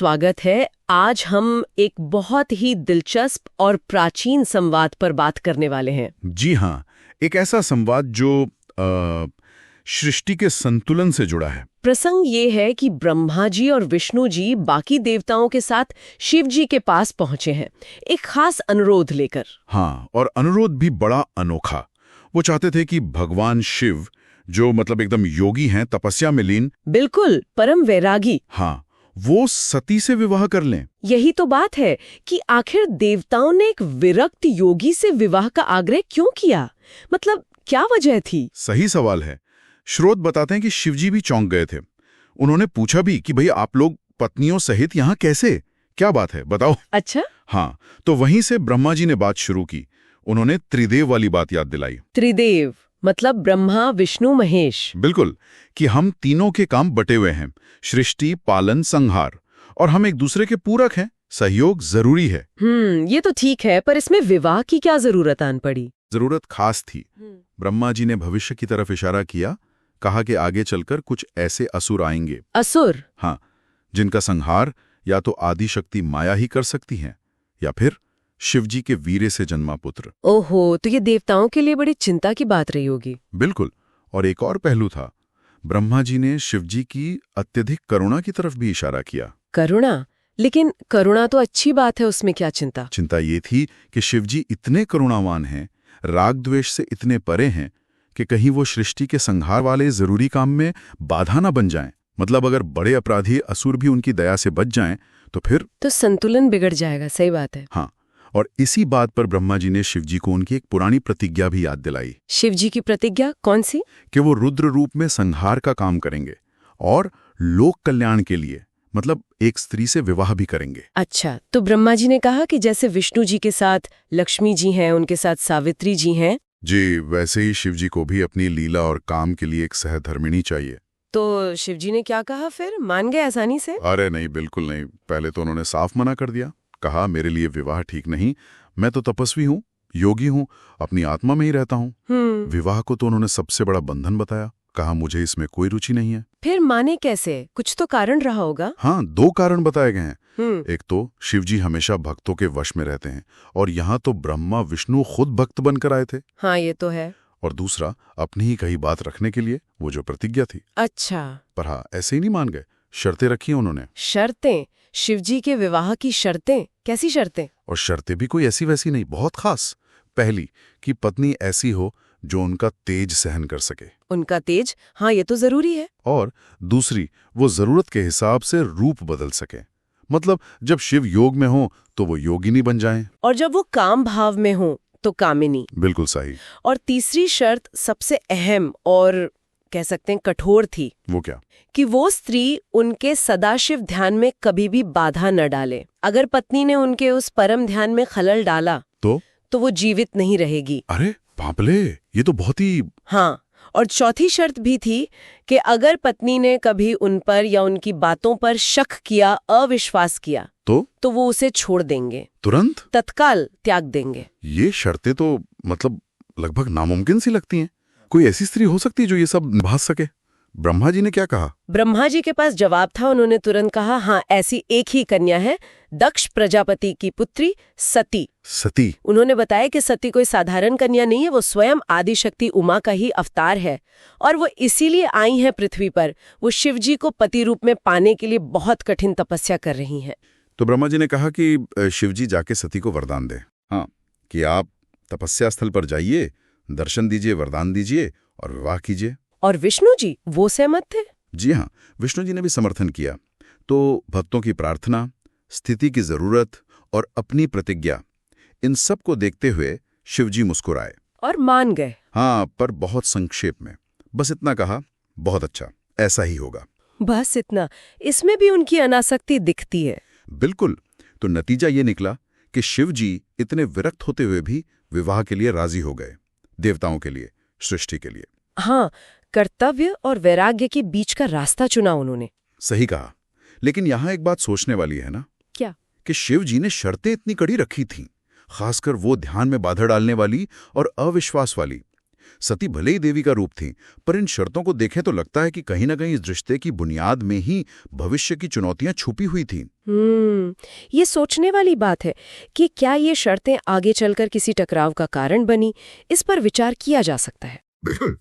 स्वागत है। आज हम एक बहुत ही दिलचस्प और प्राचीन संवाद पर बात करने वाले हैं। जी हाँ, एक ऐसा संवाद जो सृष्टि के संतुलन से जुड़ा है। प्रसंग ये है कि ब्रह्मा जी और विष्णु जी बाकी देवताओं के साथ शिव जी के पास पहुंचे हैं, एक खास अनुरोध लेकर। हाँ, और अनुरोध भी बड़ा अनोखा। वो चाहते थे कि भगवान शिव, जो मतलब एकदम योगी हैं, तपस्या में लीन, बिल्कुल परम वैरागी, हाँ, वो सती से विवाह कर लें। यही तो बात है कि आखिर देवताओं ने एक विरक्त योगी से विवाह का आग्रह क्यों किया? मतलब क्या वजह थी? सही सवाल है। स्रोत बताते हैं कि शिवजी भी चौंक गए थे। उन्होंने पूछा भी कि भाई आप लोग पत्नियों सहित यहाँ कैसे? क्या बात है, बताओ। अच्छा, हाँ, तो वहीं से ब्रह्मा जी ने बात शुरू की। उन्होंने त्रिदेव वाली बात याद दिलाई। त्रिदेव मतलब ब्रह्मा, विष्णु, महेश। बिल्कुल, कि हम तीनों के काम बटे हुए हैं, सृष्टि, पालन, संहार, और हम एक दूसरे के पूरक हैं। सहयोग जरूरी है। ये तो ठीक है, पर इसमें विवाह की क्या जरूरत आन पड़ी? जरूरत खास थी। ब्रह्मा जी ने भविष्य की तरफ इशारा किया, कहा कि आगे चलकर कुछ ऐसे असुर आएंगे। असुर? हाँ, जिनका संहार या तो आदि शक्ति माया ही कर सकती है, या फिर शिवजी के वीरे से जन्मा पुत्र। ओहो, तो ये देवताओं के लिए बड़ी चिंता की बात रही होगी। बिल्कुल, और एक और पहलू था। ब्रह्मा जी ने शिवजी की अत्यधिक करुणा की तरफ भी इशारा किया। करुणा? लेकिन करुणा तो अच्छी बात है, उसमें क्या चिंता? चिंता ये थी कि शिवजी इतने करुणावान हैं, राग द्वेष से इतने परे हैं कि कहीं वो सृष्टि के संहार वाले जरूरी काम में बाधा न बन जाएं। मतलब अगर बड़े अपराधी असुर भी उनकी दया से बच जाएं, तो फिर तो संतुलन बिगड़ जाएगा। सही बात है। हाँ, और इसी बात पर ब्रह्मा जी ने शिवजी को उनकी एक पुरानी प्रतिज्ञा भी याद दिलाई। शिवजी की प्रतिज्ञा कौन सी? कि वो रुद्र रूप में संहार का काम करेंगे और लोक कल्याण के लिए, मतलब एक स्त्री से विवाह भी करेंगे। अच्छा, तो ब्रह्मा जी ने कहा कि जैसे विष्णु जी के साथ लक्ष्मी जी हैं, उनके साथ सावित्री जी हैं, जी, वैसे ही शिवजी को भी अपनी लीला और काम के लिए एक सहधर्मिणी चाहिए। तो शिवजी ने क्या कहा फिर? मान गए आसानी से? अरे नहीं, बिल्कुल नहीं। पहले तो उन्होंने साफ मना कर दिया। कहा, मेरे लिए विवाह ठीक नहीं, मैं तो तपस्वी हूँ, योगी हूँ, अपनी आत्मा में ही रहता हूँ। विवाह को तो उन्होंने सबसे बड़ा बंधन बताया। कहा, मुझे इसमें कोई रुचि नहीं है। फिर माने कैसे? कुछ तो कारण रहा होगा। हाँ, दो कारण बताए गए हैं। एक तो शिवजी हमेशा भक्तों के वश में रहते हैं, और यहाँ तो ब्रह्मा विष्णु खुद भक्त बनकर आए थे। हाँ, ये तो है। और दूसरा, अपनी ही कही बात रखने के लिए वो जो प्रतिज्ञा थी। अच्छा, पर हाँ, ऐसे ही नहीं मान गए, शर्तें रखी उन्होंने। शर्तें? शिवजी के विवाह की शर्तें? कैसी शर्तें? और शर्तें भी कोई ऐसी वैसी नहीं, बहुत खास। पहली, कि पत्नी ऐसी हो जो उनका तेज सहन कर सके। उनका तेज? हाँ, ये तो जरूरी है। और दूसरी, वो जरूरत के हिसाब से रूप बदल सके। मतलब जब शिव योग में हो तो वो योगिनी बन जाएं। और जब वो काम भाव में हो तो कामिनी। बिल्कुल सही। और तीसरी शर्त सबसे अहम और कह सकते हैं कठोर थी। वो क्या? कि वो स्त्री उनके सदाशिव ध्यान में कभी भी बाधा न डाले। अगर पत्नी ने उनके उस परम ध्यान में खलल डाला तो वो जीवित नहीं रहेगी। अरे बापले, ये तो बहुत ही। हाँ, और चौथी शर्त भी थी कि अगर पत्नी ने कभी उन पर या उनकी बातों पर शक किया, अविश्वास किया, तो वो उसे छोड़ देंगे, तुरंत, तत्काल त्याग देंगे। ये शर्तें तो मतलब लगभग नामुमकिन सी लगती हैं। कोई ऐसी स्त्री हो सकती है जो ये सब निभा सके? ब्रह्मा जी ने क्या कहा? ब्रह्मा जी के पास जवाब था। उन्होंने तुरंत कहा, हाँ, ऐसी एक ही कन्या है, दक्ष प्रजापति की पुत्री सती। सती? उन्होंने बताया कि सती कोई साधारण कन्या नहीं है, वो स्वयं आदिशक्ति उमा का ही अवतार है, और वो इसीलिए आई है पृथ्वी पर। वो शिवजी को पति रूप में पाने के लिए बहुत कठिन तपस्या कर रही हैं। तो ब्रह्मा जी ने कहा कि शिवजी जाके सती को वरदान दे, हाँ, कि आप तपस्या स्थल पर जाइए, दर्शन दीजिए, वरदान दीजिए और विवाह कीजिए। और विष्णु जी वो सहमत थे? जी हाँ, विष्णु जी ने भी समर्थन किया। तो भक्तों की प्रार्थना, स्थिति की जरूरत और अपनी प्रतिज्ञा, इन सब को देखते हुए शिवजी मुस्कुराए और मान गए। हाँ, पर बहुत संक्षेप में, बस इतना कहा, बहुत अच्छा, ऐसा ही होगा। बस इतना? इसमें भी उनकी अनासक्ति दिखती है। बिल्कुल। तो नतीजा ये निकला कि शिवजी इतने विरक्त होते हुए भी विवाह के लिए राजी हो गए, देवताओं के लिए, सृष्टि के लिए। हाँ, कर्तव्य और वैराग्य के बीच का रास्ता चुना उन्होंने। सही कहा। लेकिन यहाँ एक बात सोचने वाली है ना? क्या? कि शिव जी ने शर्तें इतनी कड़ी रखी थीं, खासकर वो ध्यान में बाधा डालने वाली और अविश्वास वाली। सती भले ही देवी का रूप थी, पर इन शर्तों को देखें तो लगता है कि कहीं न कहीं इस रिश्ते की बुनियाद में ही भविष्य की चुनौतियां छुपी हुई थीं। ये सोचने वाली बात है कि क्या ये शर्तें आगे चलकर किसी टकराव का कारण बनी। इस पर विचार किया जा सकता है। बिल्कुल।